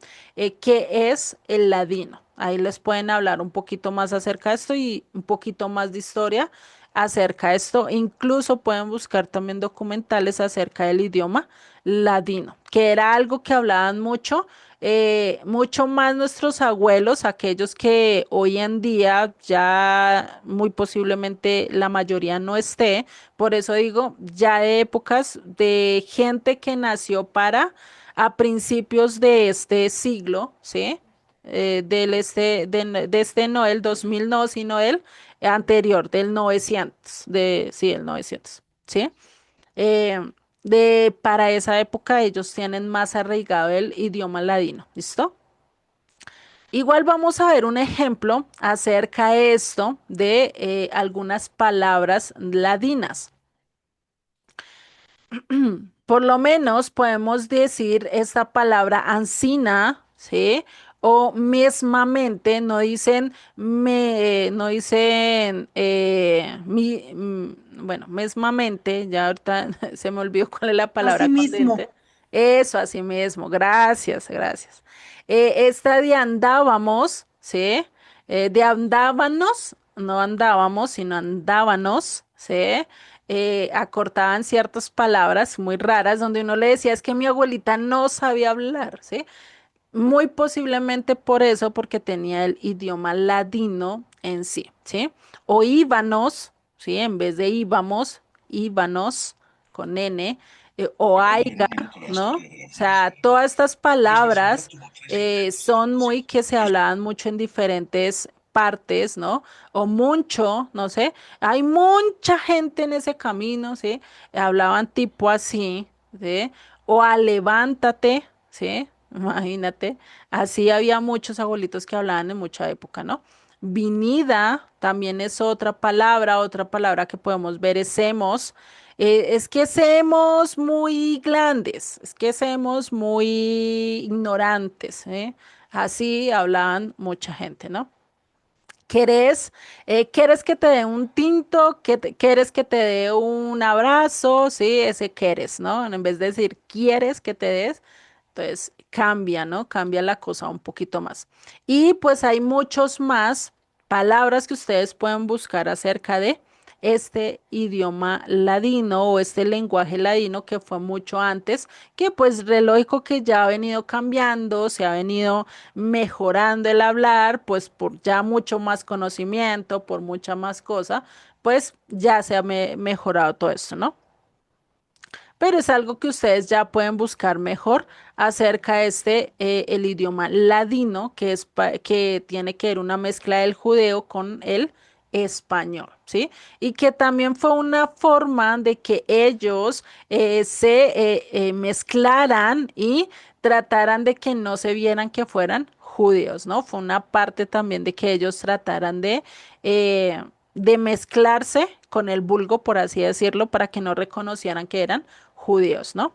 qué es el ladino. Ahí les pueden hablar un poquito más acerca de esto y un poquito más de historia acerca de esto. Incluso pueden buscar también documentales acerca del idioma ladino, que era algo que hablaban mucho mucho más nuestros abuelos, aquellos que hoy en día ya muy posiblemente la mayoría no esté, por eso digo, ya de épocas de gente que nació para a principios de este siglo, ¿sí? De este no el 2000 no, sino el anterior, del 900, sí, el 900, ¿sí? Eh, para esa época ellos tienen más arraigado el idioma ladino, ¿listo? Igual vamos a ver un ejemplo acerca de esto de algunas palabras ladinas. Por lo menos podemos decir esta palabra ansina, ¿sí? O mismamente, no dicen, no dicen, bueno, mismamente, ya ahorita se me olvidó cuál es la palabra Asimismo, corriente. Eso, así mismo, gracias, gracias. Esta de andábamos, ¿sí? De andábanos, no andábamos, sino andábanos, ¿sí? Acortaban ciertas palabras muy raras donde uno le decía es que mi abuelita no sabía hablar, ¿sí? Muy posiblemente por eso, porque tenía el idioma ladino en sí, ¿sí? O íbanos, ¿sí? En vez de íbamos, íbanos con N, o aiga, ¿no? O sea, todas estas palabras son muy que se hablaban mucho en diferentes partes, ¿no? O mucho, no sé, hay mucha gente en ese camino, ¿sí? Hablaban tipo así, ¿sí? O a levántate, ¿sí? Imagínate, así había muchos abuelitos que hablaban en mucha época, ¿no? Vinida también es otra palabra que podemos ver es hemos. Es que seamos muy grandes, es que seamos muy ignorantes, ¿eh? Así hablaban mucha gente, ¿no? ¿Quieres que te dé un tinto? ¿Quieres que te dé un abrazo? Sí, ese quieres, ¿no? En vez de decir quieres que te des, entonces cambia, ¿no? Cambia la cosa un poquito más. Y pues hay muchos más palabras que ustedes pueden buscar acerca de este idioma ladino o este lenguaje ladino que fue mucho antes, que pues re lógico que ya ha venido cambiando, se ha venido mejorando el hablar, pues por ya mucho más conocimiento, por mucha más cosa, pues ya se ha mejorado todo esto, ¿no? Pero es algo que ustedes ya pueden buscar mejor acerca de el idioma ladino, que tiene que ver una mezcla del judeo con el español, ¿sí? Y que también fue una forma de que ellos se mezclaran y trataran de que no se vieran que fueran judíos, ¿no? Fue una parte también de que ellos trataran de mezclarse con el vulgo, por así decirlo, para que no reconocieran que eran judíos, ¿no?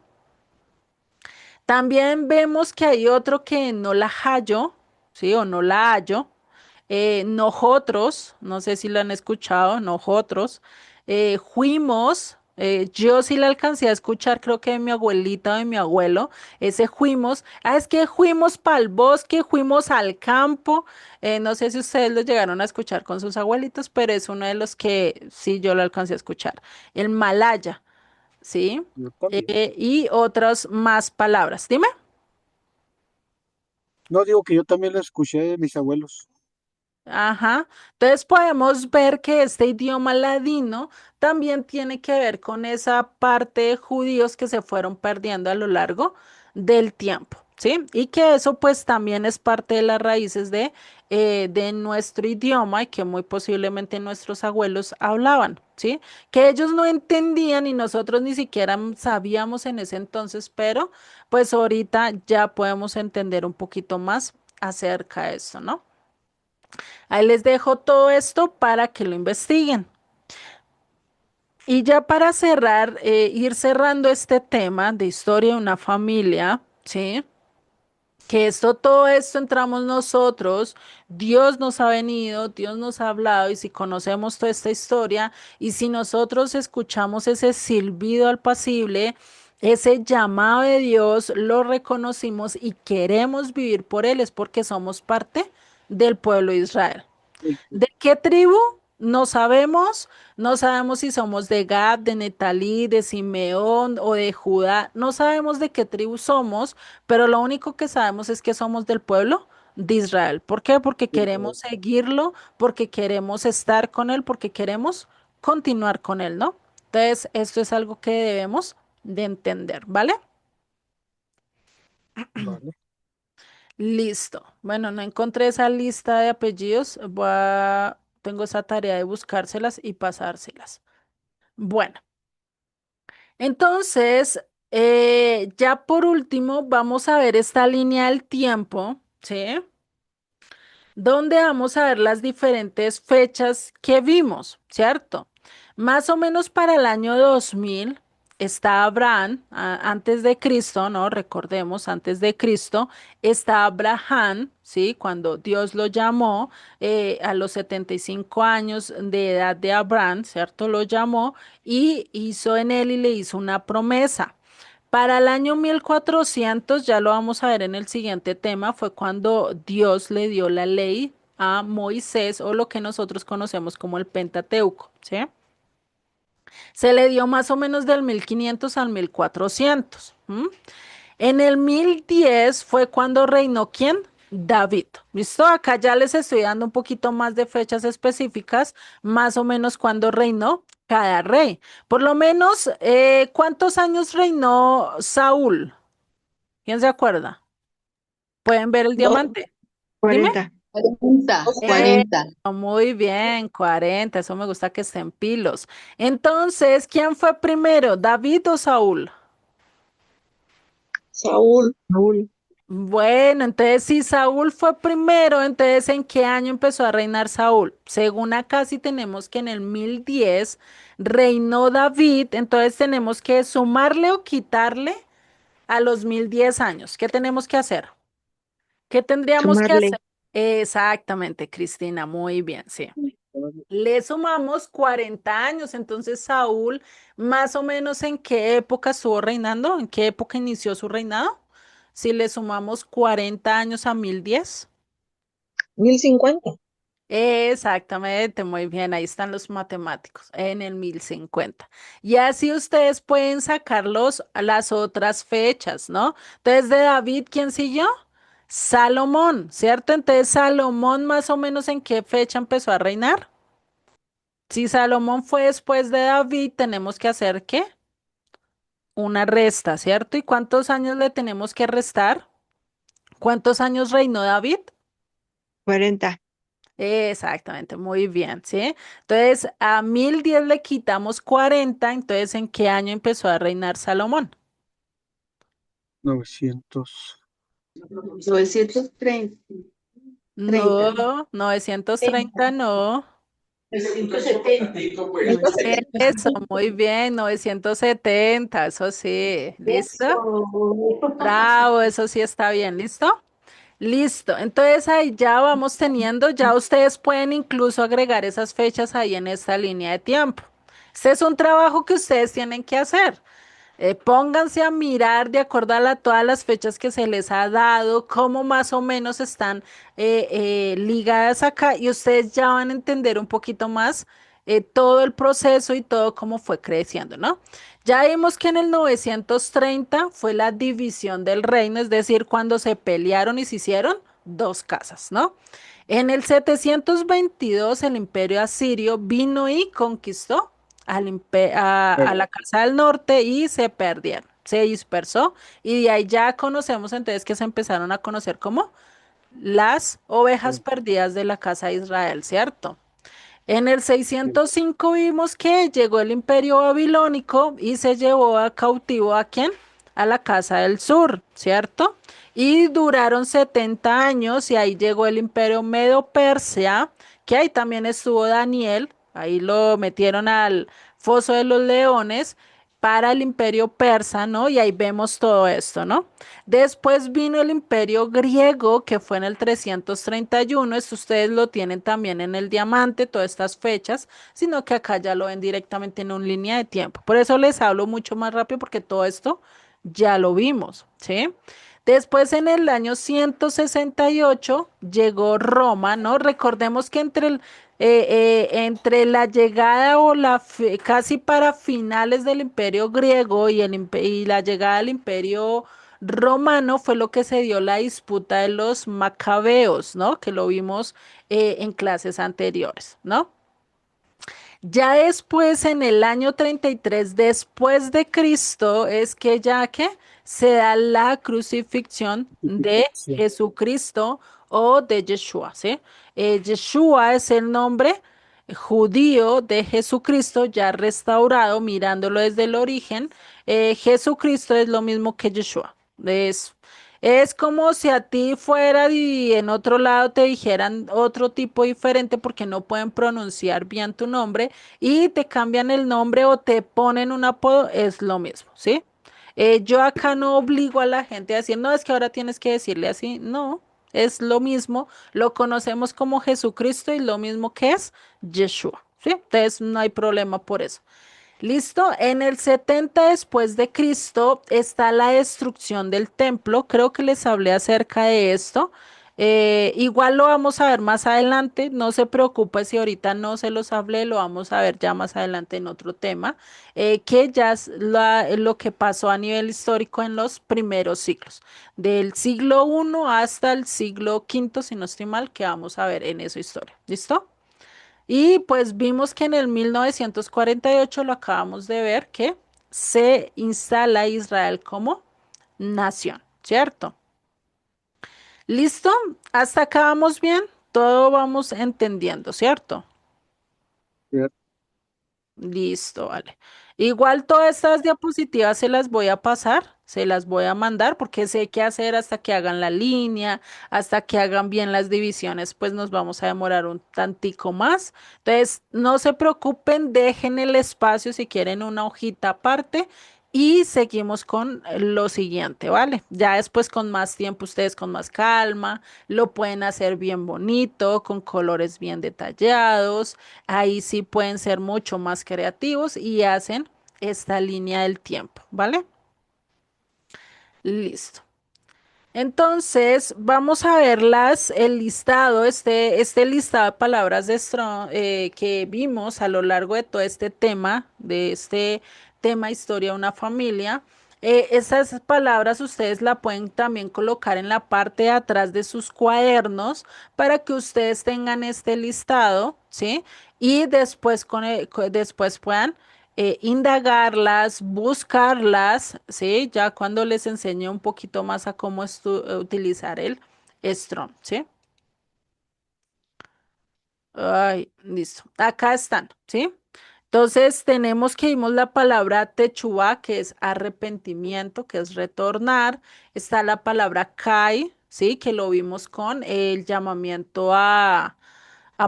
También vemos que hay otro que no la hallo, ¿sí? O no la hallo. Nosotros, no sé si lo han escuchado, nosotros, fuimos, yo sí la alcancé a escuchar, creo que de mi abuelita o de mi abuelo, ese fuimos, es que fuimos para el bosque, fuimos al campo, no sé si ustedes lo llegaron a escuchar con sus abuelitos, pero es uno de los que sí yo lo alcancé a escuchar, el malaya. ¿Sí? Yo también. Y otras más palabras. Dime. No digo que yo también lo escuché de mis abuelos. Ajá. Entonces podemos ver que este idioma ladino también tiene que ver con esa parte de judíos que se fueron perdiendo a lo largo del tiempo, ¿sí? Y que eso pues también es parte de las raíces de nuestro idioma y que muy posiblemente nuestros abuelos hablaban, ¿sí? Que ellos no entendían y nosotros ni siquiera sabíamos en ese entonces, pero pues ahorita ya podemos entender un poquito más acerca de eso, ¿no? Ahí les dejo todo esto para que lo investiguen. Y ya para cerrar, ir cerrando este tema de historia de una familia, ¿sí? Que todo esto entramos nosotros, Dios nos ha venido, Dios nos ha hablado y si conocemos toda esta historia y si nosotros escuchamos ese silbido al pasible, ese llamado de Dios, lo reconocimos y queremos vivir por él, es porque somos parte del pueblo de Israel. Sí, ¿De qué tribu? No sabemos, no sabemos si somos de Gad, de Netalí, de Simeón o de Judá, no sabemos de qué tribu somos, pero lo único que sabemos es que somos del pueblo de Israel. ¿Por qué? Porque queremos seguirlo, porque queremos estar con él, porque queremos continuar con él, ¿no? Entonces, esto es algo que debemos de entender, ¿vale? vale. Listo. Bueno, no encontré esa lista de apellidos. Tengo esa tarea de buscárselas y pasárselas. Bueno, entonces, ya por último, vamos a ver esta línea del tiempo, ¿sí? Donde vamos a ver las diferentes fechas que vimos, ¿cierto? Más o menos para el año 2000 está Abraham, antes de Cristo, ¿no? Recordemos, antes de Cristo está Abraham, ¿sí? Cuando Dios lo llamó a los 75 años de edad de Abraham, ¿cierto? Lo llamó y hizo en él y le hizo una promesa. Para el año 1400, ya lo vamos a ver en el siguiente tema, fue cuando Dios le dio la ley a Moisés o lo que nosotros conocemos como el Pentateuco, ¿sí? Se le dio más o menos del 1500 al 1400. ¿M? En el 1010 fue cuando reinó ¿quién? David. ¿Listo? Acá ya les estoy dando un poquito más de fechas específicas, más o menos cuando reinó cada rey. Por lo menos, ¿cuántos años reinó Saúl? ¿Quién se acuerda? ¿Pueden ver el Dos, diamante? Dime. 40. 40, Eh, 40. Muy bien, 40. Eso me gusta que estén pilos. Entonces, ¿quién fue primero, David o Saúl? Saúl. Saúl. Bueno, entonces si Saúl fue primero, entonces ¿en qué año empezó a reinar Saúl? Según acá sí tenemos que en el 1010 reinó David, entonces tenemos que sumarle o quitarle a los 1010 años. ¿Qué tenemos que hacer? ¿Qué tendríamos que Sumarle. hacer? Exactamente, Cristina, muy bien, sí. Le sumamos 40 años, entonces Saúl, más o menos en qué época estuvo reinando, en qué época inició su reinado. Si le sumamos 40 años a 1010. 1050. Exactamente, muy bien, ahí están los matemáticos, en el 1050. Y así ustedes pueden sacar las otras fechas, ¿no? Entonces, de David, ¿quién siguió? Salomón, ¿cierto? Entonces, Salomón, más o menos, ¿en qué fecha empezó a reinar? Si Salomón fue después de David, tenemos que hacer ¿qué? Una resta, ¿cierto? ¿Y cuántos años le tenemos que restar? ¿Cuántos años reinó David? 40. Exactamente, muy bien, ¿sí? Entonces, a 1010 le quitamos 40. Entonces, ¿en qué año empezó a reinar Salomón? 900. 930. No, 930 no. 970. Eso, muy bien, 970, eso sí, ¿listo? Eso. Bravo, eso sí está bien, ¿listo? Listo, entonces ahí ya vamos teniendo, ya ustedes pueden incluso agregar esas fechas ahí en esta línea de tiempo. Este es un trabajo que ustedes tienen que hacer. Pónganse a mirar de acuerdo a todas las fechas que se les ha dado, cómo más o menos están ligadas acá y ustedes ya van a entender un poquito más todo el proceso y todo cómo fue creciendo, ¿no? Ya vimos que en el 930 fue la división del reino, es decir, cuando se pelearon y se hicieron dos casas, ¿no? En el 722 el imperio asirio vino y conquistó a la casa del norte y se perdieron, se dispersó y de ahí ya conocemos entonces que se empezaron a conocer como las ovejas perdidas de la casa de Israel, ¿cierto? En el 605 vimos que llegó el imperio babilónico y se llevó a cautivo ¿a quién? A la casa del sur, ¿cierto? Y duraron 70 años y ahí llegó el imperio Medo-Persia, que ahí también estuvo Daniel, ahí lo metieron al foso de los leones para el imperio persa, ¿no? Y ahí vemos todo esto, ¿no? Después vino el imperio griego, que fue en el 331. Esto ustedes lo tienen también en el diamante, todas estas fechas, sino que acá ya lo ven directamente en una línea de tiempo. Por eso les hablo mucho más rápido, porque todo esto ya lo vimos, ¿sí? Después en el año 168 llegó Roma, ¿no? Recordemos que entre la llegada o casi para finales del imperio griego y la llegada del imperio romano fue lo que se dio la disputa de los macabeos, ¿no? Que lo vimos en clases anteriores, ¿no? Ya después, en el año 33 después de Cristo, es que ya que se da la crucifixión de Justificación. Jesucristo o de Yeshua, ¿sí? Yeshua es el nombre judío de Jesucristo, ya restaurado, mirándolo desde el origen. Jesucristo es lo mismo que Yeshua. Es como si a ti fuera y en otro lado te dijeran otro tipo diferente porque no pueden pronunciar bien tu nombre y te cambian el nombre o te ponen un apodo, es lo mismo, ¿sí? Yo acá no obligo a la gente a decir, no, es que ahora tienes que decirle así, no, es lo mismo, lo conocemos como Jesucristo y lo mismo que es Yeshua, ¿sí? Entonces no hay problema por eso. Listo, en el 70 después de Cristo está la destrucción del templo. Creo que les hablé acerca de esto. Igual lo vamos a ver más adelante. No se preocupe si ahorita no se los hablé, lo vamos a ver ya más adelante en otro tema, que ya es lo que pasó a nivel histórico en los primeros siglos, del siglo I hasta el siglo V, si no estoy mal, que vamos a ver en esa historia. ¿Listo? Y pues vimos que en el 1948 lo acabamos de ver que se instala Israel como nación, ¿cierto? ¿Listo? Hasta acá vamos bien, todo vamos entendiendo, ¿cierto? ¿Cierto? Listo, vale. Igual todas estas diapositivas se las voy a pasar, se las voy a mandar porque sé qué hacer hasta que hagan la línea, hasta que hagan bien las divisiones, pues nos vamos a demorar un tantico más. Entonces, no se preocupen, dejen el espacio si quieren una hojita aparte Y seguimos con lo siguiente, ¿vale? Ya después con más tiempo, ustedes con más calma, lo pueden hacer bien bonito, con colores bien detallados. Ahí sí pueden ser mucho más creativos y hacen esta línea del tiempo, ¿vale? Listo. Entonces, vamos a ver el listado, este listado de palabras que vimos a lo largo de todo este tema, de este tema Historia de una familia. Esas palabras ustedes la pueden también colocar en la parte de atrás de sus cuadernos para que ustedes tengan este listado, ¿sí? Y después, después puedan indagarlas, buscarlas, ¿sí? Ya cuando les enseñe un poquito más a cómo utilizar el Strong, ¿sí? Ay, listo. Acá están, ¿sí? Entonces tenemos que vimos la palabra techubá, que es arrepentimiento, que es retornar. Está la palabra kai, ¿sí? Que lo vimos con el llamamiento a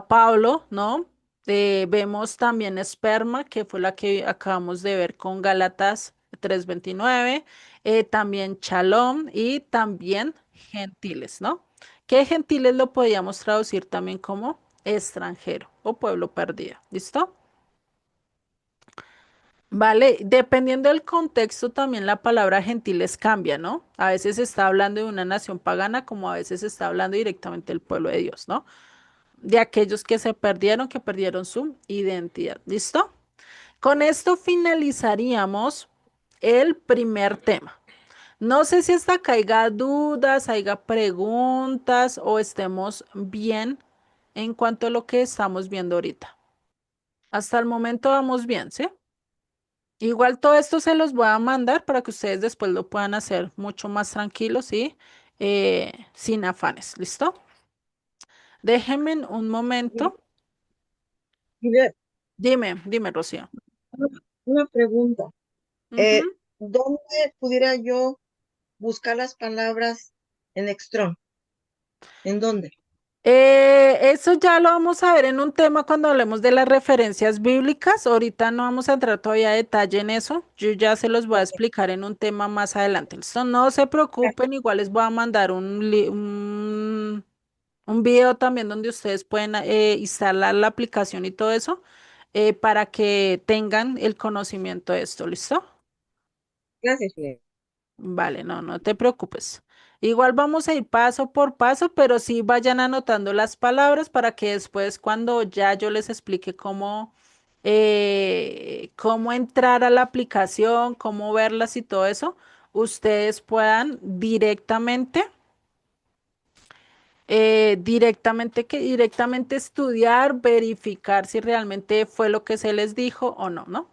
Pablo, ¿no? Vemos también esperma, que fue la que acabamos de ver con Gálatas 3:29. También shalom y también gentiles, ¿no? Que gentiles lo podíamos traducir también como extranjero o pueblo perdido. ¿Listo? Vale, dependiendo del contexto, también la palabra gentiles cambia, ¿no? A veces se está hablando de una nación pagana, como a veces se está hablando directamente del pueblo de Dios, ¿no? De aquellos que se perdieron, que perdieron su identidad. ¿Listo? Con esto finalizaríamos el primer tema. No sé si hasta acá haya dudas, haya preguntas o estemos bien en cuanto a lo que estamos viendo ahorita. Hasta el momento vamos bien, ¿sí? Igual todo esto se los voy a mandar para que ustedes después lo puedan hacer mucho más tranquilos y sin afanes. ¿Listo? Déjenme un momento. Mire, Dime, Rocío. una pregunta. Ujú. ¿Dónde pudiera yo buscar las palabras en Extron? ¿En dónde? Eso ya lo vamos a ver en un tema cuando hablemos de las referencias bíblicas. Ahorita no vamos a entrar todavía a detalle en eso. Yo ya se los voy a Ok, explicar en un tema más adelante. ¿Listo? No se gracias. preocupen, igual les voy a mandar un video también donde ustedes pueden instalar la aplicación y todo eso para que tengan el conocimiento de esto. ¿Listo? Gracias, Fidel. Vale, no te preocupes. Igual vamos a ir paso por paso, pero sí vayan anotando las palabras para que después cuando ya yo les explique cómo entrar a la aplicación, cómo verlas y todo eso, ustedes puedan directamente estudiar, verificar si realmente fue lo que se les dijo o no, ¿no?